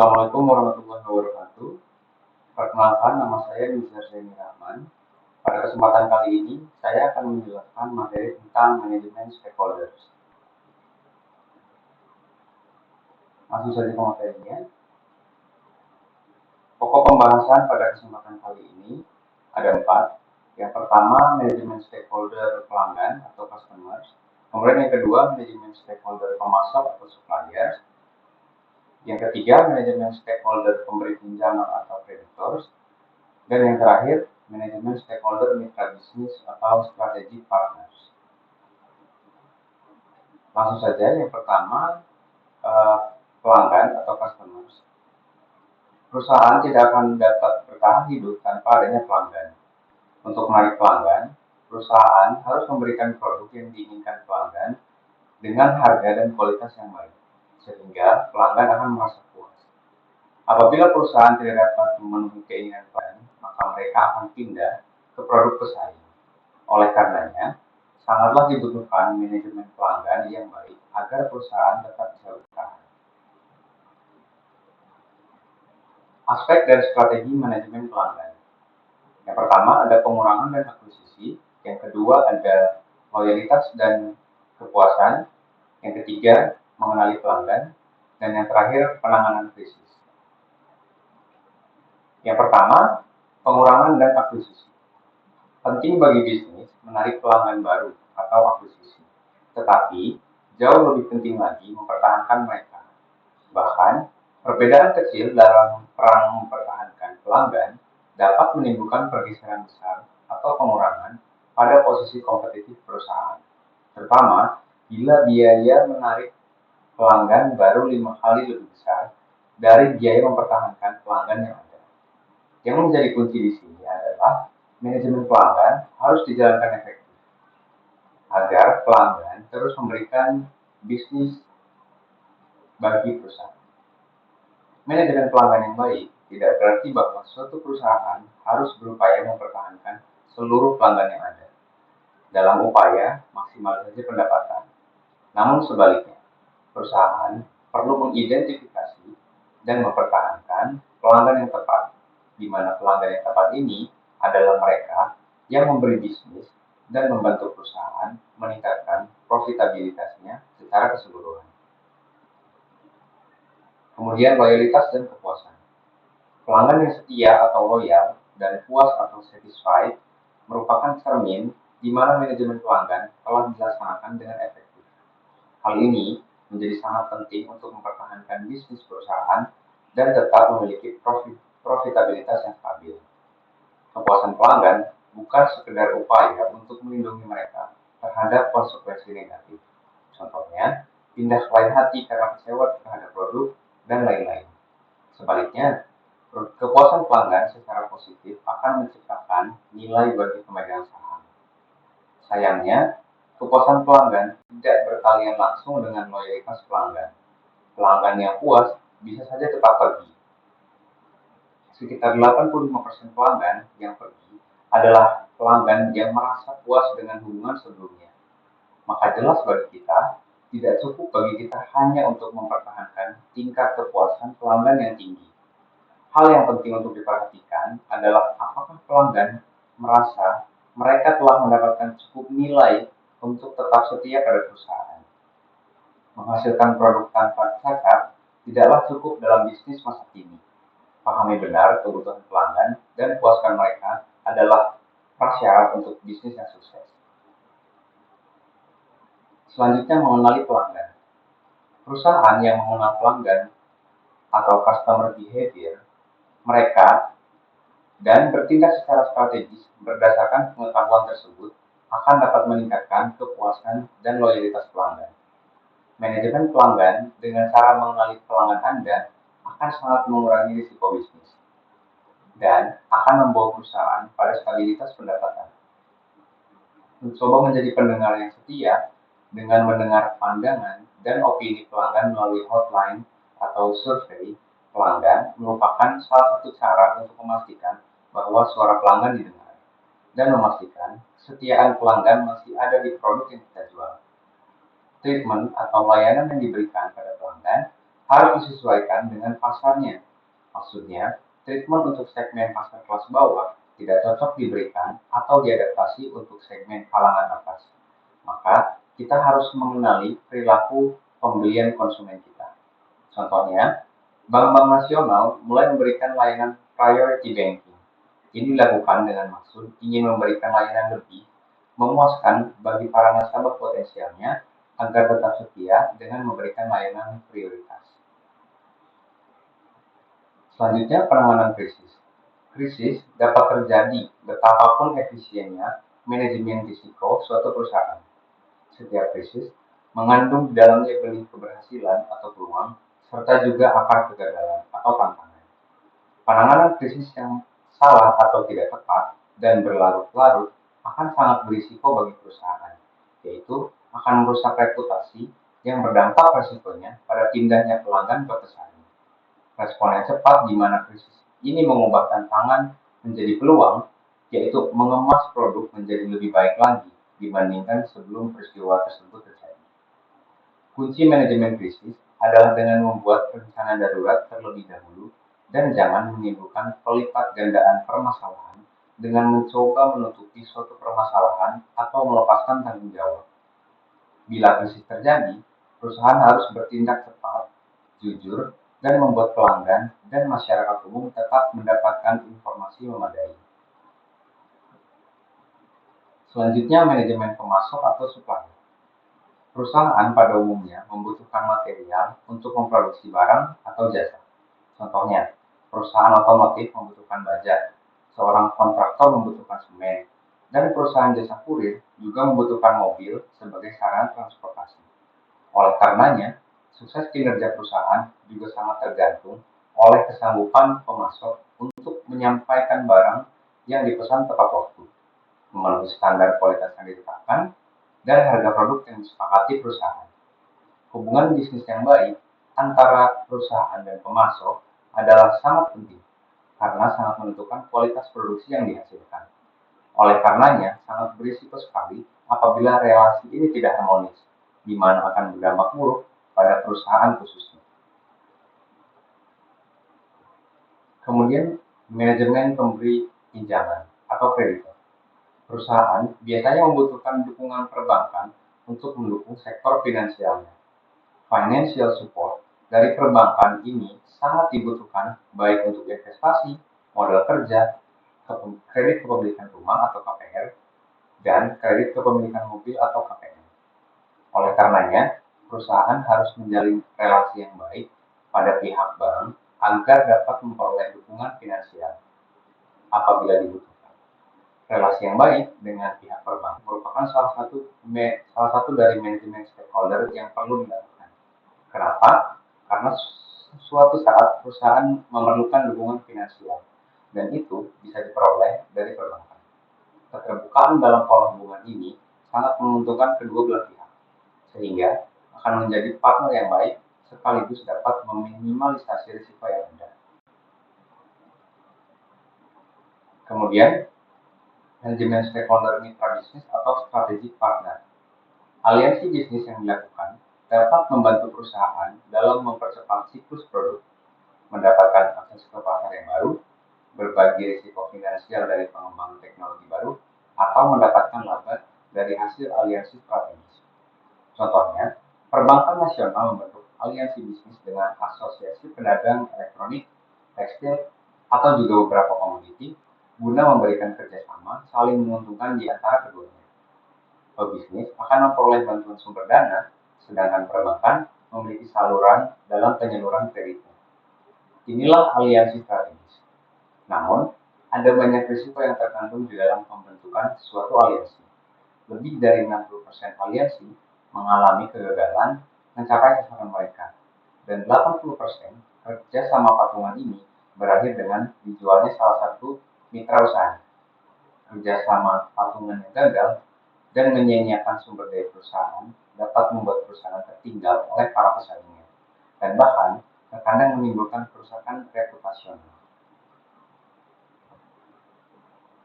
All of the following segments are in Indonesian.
Assalamualaikum warahmatullahi wabarakatuh. Perkenalkan, nama saya Nizar Zaini Rahman. Pada kesempatan kali ini, saya akan menjelaskan materi tentang manajemen stakeholders. Langsung saja ke materinya. Pokok pembahasan pada kesempatan kali ini ada 4. Yang pertama, manajemen stakeholder pelanggan atau customers. Kemudian yang kedua, manajemen stakeholder pemasok atau suppliers. Yang ketiga, manajemen stakeholder pemberi pinjaman atau creditors. Dan yang terakhir, manajemen stakeholder mitra bisnis atau strategic partners. Langsung saja, yang pertama, pelanggan atau customers. Perusahaan tidak akan dapat bertahan hidup tanpa adanya pelanggan. Untuk menarik pelanggan, perusahaan harus memberikan produk yang diinginkan pelanggan dengan harga dan kualitas yang baik, sehingga pelanggan akan merasa puas. Apabila perusahaan tidak dapat memenuhi keinginan pelanggan, maka mereka akan pindah ke produk pesaing. Oleh karenanya, sangatlah dibutuhkan manajemen pelanggan yang baik agar perusahaan tetap bisa bertahan. Aspek dan strategi manajemen pelanggan. Yang pertama ada pengurangan dan akuisisi, yang kedua ada loyalitas dan kepuasan, yang ketiga mengenali pelanggan, dan yang terakhir penanganan krisis. Yang pertama, pengurangan dan akuisisi. Penting bagi bisnis menarik pelanggan baru atau akuisisi, tetapi jauh lebih penting lagi mempertahankan mereka. Bahkan, perbedaan kecil dalam perang mempertahankan pelanggan dapat menimbulkan pergeseran besar atau pengurangan pada posisi kompetitif perusahaan, terutama bila biaya menarik pelanggan baru 5 kali lebih besar dari biaya mempertahankan pelanggan yang ada. Yang menjadi kunci di sini adalah manajemen pelanggan harus dijalankan efektif agar pelanggan terus memberikan bisnis bagi perusahaan. Manajemen pelanggan yang baik tidak berarti bahwa suatu perusahaan harus berupaya mempertahankan seluruh pelanggan yang ada dalam upaya maksimalisasi pendapatan. Namun sebaliknya, perusahaan perlu mengidentifikasi dan mempertahankan pelanggan yang tepat, di mana pelanggan yang tepat ini adalah mereka yang memberi bisnis dan membantu perusahaan meningkatkan profitabilitasnya secara keseluruhan. Kemudian loyalitas dan kepuasan. Pelanggan yang setia atau loyal dan puas atau satisfied merupakan cermin di mana manajemen pelanggan telah dilaksanakan dengan efektif. Hal ini menjadi sangat penting untuk mempertahankan bisnis perusahaan dan tetap memiliki profitabilitas yang stabil. Kepuasan pelanggan bukan sekedar upaya untuk melindungi mereka terhadap konsekuensi negatif. Contohnya, pindah ke lain hati karena kecewa terhadap produk dan lain-lain. Sebaliknya, kepuasan pelanggan secara positif akan menciptakan nilai bagi pemegang saham. Sayangnya, kepuasan pelanggan tidak berkalian langsung dengan loyalitas pelanggan. Pelanggan yang puas bisa saja tetap pergi. Sekitar 85% pelanggan yang pergi adalah pelanggan yang merasa puas dengan hubungan sebelumnya. Maka jelas bagi kita, tidak cukup bagi kita hanya untuk mempertahankan tingkat kepuasan pelanggan yang tinggi. Hal yang penting untuk diperhatikan adalah apakah pelanggan merasa mereka telah mendapatkan cukup nilai untuk tetap setia pada perusahaan. Menghasilkan produk tanpa cacat tidaklah cukup dalam bisnis masa kini. Pahami benar kebutuhan pelanggan dan puaskan mereka adalah prasyarat untuk bisnis yang sukses. Selanjutnya mengenali pelanggan. Perusahaan yang mengenal pelanggan atau customer behavior mereka dan bertindak secara strategis berdasarkan pengetahuan tersebut akan dapat meningkatkan kepuasan dan loyalitas pelanggan. Manajemen pelanggan dengan cara mengenali pelanggan Anda akan sangat mengurangi risiko bisnis dan akan membawa perusahaan pada stabilitas pendapatan. Mencoba menjadi pendengar yang setia dengan mendengar pandangan dan opini pelanggan melalui hotline atau survei pelanggan merupakan salah satu cara untuk memastikan bahwa suara pelanggan didengar dan memastikan kesetiaan pelanggan masih ada di produk yang kita jual. Treatment atau layanan yang diberikan pada pelanggan harus disesuaikan dengan pasarnya. Maksudnya, treatment untuk segmen pasar kelas bawah tidak cocok diberikan atau diadaptasi untuk segmen kalangan atas. Maka, kita harus mengenali perilaku pembelian konsumen kita. Contohnya, bank-bank nasional mulai memberikan layanan priority banking. Ini dilakukan dengan maksud ingin memberikan layanan lebih memuaskan bagi para nasabah potensialnya agar tetap setia dengan memberikan layanan prioritas. Selanjutnya, penanganan krisis. Krisis dapat terjadi betapapun efisiennya manajemen risiko suatu perusahaan. Setiap krisis mengandung di dalamnya benih keberhasilan atau peluang, serta juga akar kegagalan atau tantangan. Penanganan krisis yang salah atau tidak tepat dan berlarut-larut akan sangat berisiko bagi perusahaan, yaitu akan merusak reputasi yang berdampak resikonya pada pindahnya pelanggan ke pesaing. Respon yang cepat di mana krisis ini mengubah tantangan menjadi peluang, yaitu mengemas produk menjadi lebih baik lagi dibandingkan sebelum peristiwa tersebut terjadi. Kunci manajemen krisis adalah dengan membuat rencana darurat terlebih dahulu dan jangan menimbulkan pelipat gandaan permasalahan dengan mencoba menutupi suatu permasalahan atau melepaskan tanggung jawab. Bila krisis terjadi, perusahaan harus bertindak cepat, jujur, dan membuat pelanggan dan masyarakat umum tetap mendapatkan informasi memadai. Selanjutnya, manajemen pemasok atau supplier. Perusahaan pada umumnya membutuhkan material untuk memproduksi barang atau jasa. Contohnya, perusahaan otomotif membutuhkan baja, seorang kontraktor membutuhkan semen, dan perusahaan jasa kurir juga membutuhkan mobil sebagai sarana transportasi. Oleh karenanya, sukses kinerja perusahaan juga sangat tergantung oleh kesanggupan pemasok untuk menyampaikan barang yang dipesan tepat waktu, memenuhi standar kualitas yang ditetapkan, dan harga produk yang disepakati perusahaan. Hubungan bisnis yang baik antara perusahaan dan pemasok adalah sangat penting karena sangat menentukan kualitas produksi yang dihasilkan. Oleh karenanya, sangat berisiko sekali apabila relasi ini tidak harmonis, di mana akan berdampak buruk pada perusahaan khususnya. Kemudian, manajemen pemberi pinjaman atau kreditor. Perusahaan biasanya membutuhkan dukungan perbankan untuk mendukung sektor finansialnya. Financial support dari perbankan ini sangat dibutuhkan baik untuk investasi, modal kerja, kredit kepemilikan rumah atau KPR, dan kredit kepemilikan mobil atau KPM. Oleh karenanya, perusahaan harus menjalin relasi yang baik pada pihak bank agar dapat memperoleh dukungan finansial apabila dibutuhkan. Relasi yang baik dengan pihak perbankan merupakan salah satu dari manajemen stakeholder yang perlu dilakukan. Kenapa? Karena suatu saat perusahaan memerlukan dukungan finansial, dan itu bisa diperoleh dari perbankan. Keterbukaan dalam pola hubungan ini sangat menguntungkan kedua belah pihak, sehingga akan menjadi partner yang baik sekaligus dapat meminimalisasi risiko yang ada. Kemudian, manajemen stakeholder mitra bisnis atau strategic partner. Aliansi bisnis yang dilakukan dapat membantu perusahaan dalam mempercepat siklus produk, mendapatkan akses ke pasar yang baru, berbagi risiko finansial dari pengembangan teknologi baru, atau mendapatkan laba dari hasil aliansi strategis. Contohnya, perbankan nasional membentuk aliansi bisnis dengan asosiasi pedagang elektronik, tekstil, atau juga beberapa komoditi guna memberikan kerjasama saling menguntungkan di antara keduanya. Pebisnis akan memperoleh bantuan sumber dana, sedangkan perbankan memiliki saluran dalam penyaluran kreditnya. Inilah aliansi strategis. Namun, ada banyak risiko yang terkandung di dalam pembentukan suatu aliansi. Lebih dari 60% aliansi mengalami kegagalan mencapai sasaran mereka, dan 80% kerja sama patungan ini berakhir dengan dijualnya salah satu mitra usaha. Kerjasama patungan yang gagal dan menyia-nyiakan sumber daya perusahaan dapat membuat perusahaan tertinggal oleh para pesaingnya, dan bahkan terkadang menimbulkan kerusakan reputasional.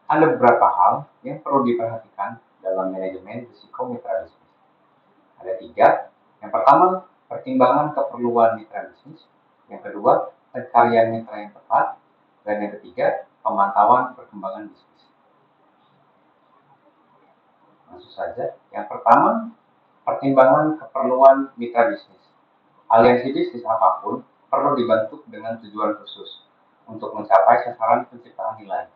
Ada beberapa hal yang perlu diperhatikan dalam manajemen risiko mitra bisnis. Ada 3. Yang pertama, pertimbangan keperluan mitra bisnis. Yang kedua, pencarian mitra yang tepat. Dan yang ketiga, pemantauan perkembangan bisnis. Langsung saja. Yang pertama, pertimbangan keperluan mitra bisnis. Aliansi bisnis apapun perlu dibentuk dengan tujuan khusus untuk mencapai sasaran penciptaan nilai.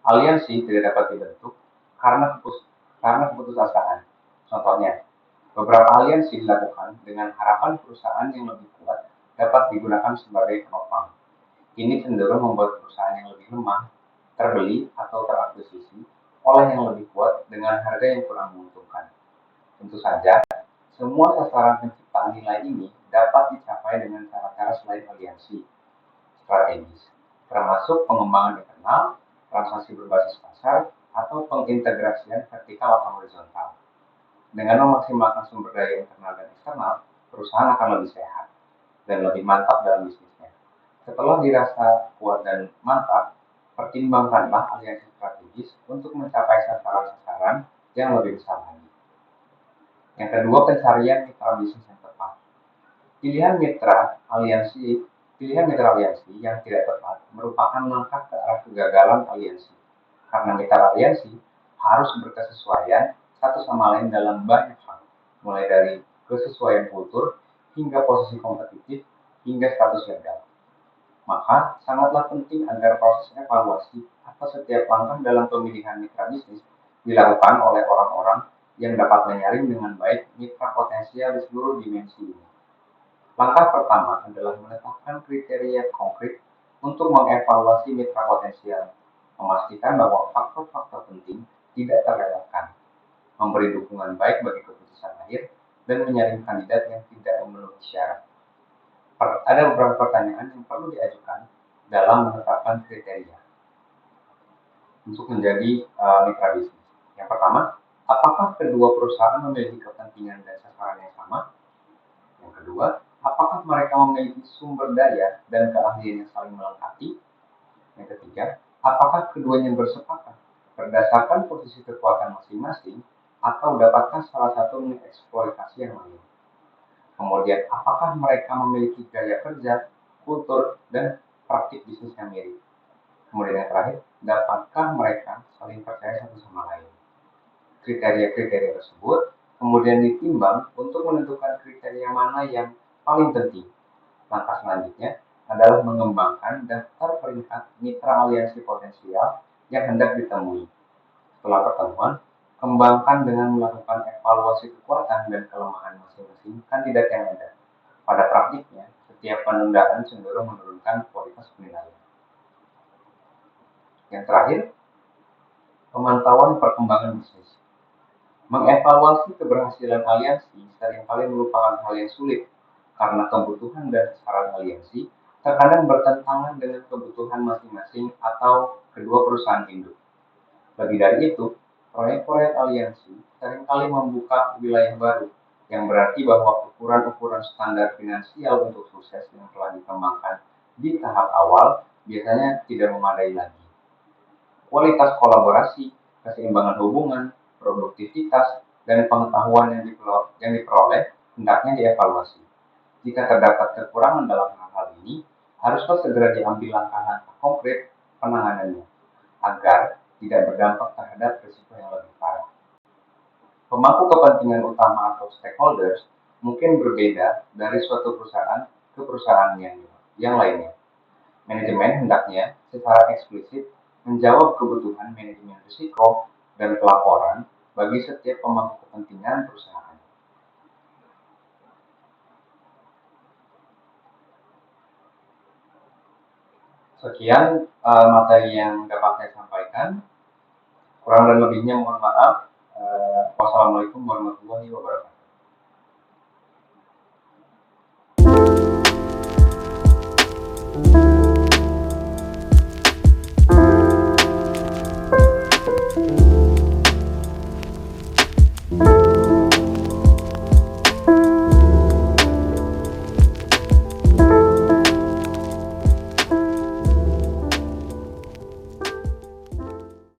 Aliansi tidak dapat dibentuk karena keputusasaan. Contohnya, beberapa aliansi dilakukan dengan harapan perusahaan yang lebih kuat dapat digunakan sebagai penopang. Ini cenderung membuat perusahaan yang lebih lemah terbeli atau terakuisisi oleh yang lebih kuat dengan harga yang kurang menguntungkan. Tentu saja, semua sasaran penciptaan nilai ini dapat dicapai dengan cara-cara selain aliansi strategis, termasuk pengembangan internal, transaksi berbasis pasar, atau pengintegrasian vertikal atau horizontal. Dengan memaksimalkan sumber daya internal dan eksternal, perusahaan akan lebih sehat dan lebih mantap dalam bisnisnya. Setelah dirasa kuat dan mantap, pertimbangkanlah aliansi strategis untuk mencapai sasaran-sasaran yang lebih besar lagi. Yang kedua, pencarian mitra bisnis yang tepat. Pilihan mitra aliansi yang tidak tepat merupakan langkah ke arah kegagalan aliansi. Karena mitra aliansi harus berkesesuaian satu sama lain dalam banyak hal, mulai dari kesesuaian kultur hingga posisi kompetitif hingga status legal. Maka sangatlah penting agar proses evaluasi atas setiap langkah dalam pemilihan mitra bisnis dilakukan oleh orang-orang yang dapat menyaring dengan baik mitra potensial di seluruh dimensi ini. Langkah pertama adalah menetapkan kriteria konkret untuk mengevaluasi mitra potensial, memastikan bahwa faktor-faktor penting tidak terlewatkan, memberi dukungan baik bagi keputusan akhir, dan menyaring kandidat yang tidak memenuhi syarat. Ada beberapa pertanyaan yang perlu diajukan dalam menetapkan kriteria untuk menjadi mitra bisnis. Yang pertama, apakah kedua perusahaan memiliki kepentingan dan sasaran yang sama? Yang kedua, apakah mereka memiliki sumber daya dan keahlian yang saling melengkapi? Yang ketiga, apakah keduanya bersepakat berdasarkan posisi kekuatan masing-masing atau dapatkah salah satu mengeksploitasi yang lain? Kemudian, apakah mereka memiliki gaya kerja, kultur, dan praktik bisnis yang mirip? Kemudian yang terakhir, dapatkah mereka saling percaya satu sama lain? Kriteria-kriteria tersebut kemudian ditimbang untuk menentukan kriteria mana yang paling penting. Langkah selanjutnya adalah mengembangkan daftar peringkat mitra aliansi potensial yang hendak ditemui. Setelah pertemuan, kembangkan dengan melakukan evaluasi kekuatan dan kelemahan masing-masing kandidat yang ada. Pada praktiknya, setiap penundaan cenderung menurunkan kualitas penilaian. Yang terakhir, pemantauan perkembangan bisnis. Mengevaluasi keberhasilan aliansi seringkali merupakan hal yang sulit karena kebutuhan dan sasaran aliansi terkadang bertentangan dengan kebutuhan masing-masing atau kedua perusahaan induk. Lebih dari itu, proyek-proyek aliansi seringkali membuka wilayah baru, yang berarti bahwa ukuran-ukuran standar finansial untuk sukses yang telah dikembangkan di tahap awal biasanya tidak memadai lagi. Kualitas kolaborasi, keseimbangan hubungan, produktivitas, dan pengetahuan yang diperoleh hendaknya dievaluasi. Jika terdapat kekurangan dalam hal ini, haruslah segera diambil langkah-langkah konkret penanganannya, agar tidak berdampak terhadap risiko yang lebih parah. Pemangku kepentingan utama atau stakeholders mungkin berbeda dari suatu perusahaan ke perusahaan yang lainnya. Manajemen hendaknya secara eksplisit menjawab kebutuhan manajemen risiko dan pelaporan bagi setiap pemangku kepentingan perusahaan. Sekian materi yang dapat saya sampaikan. Kurang dan lebihnya mohon maaf. Wassalamualaikum warahmatullahi wabarakatuh.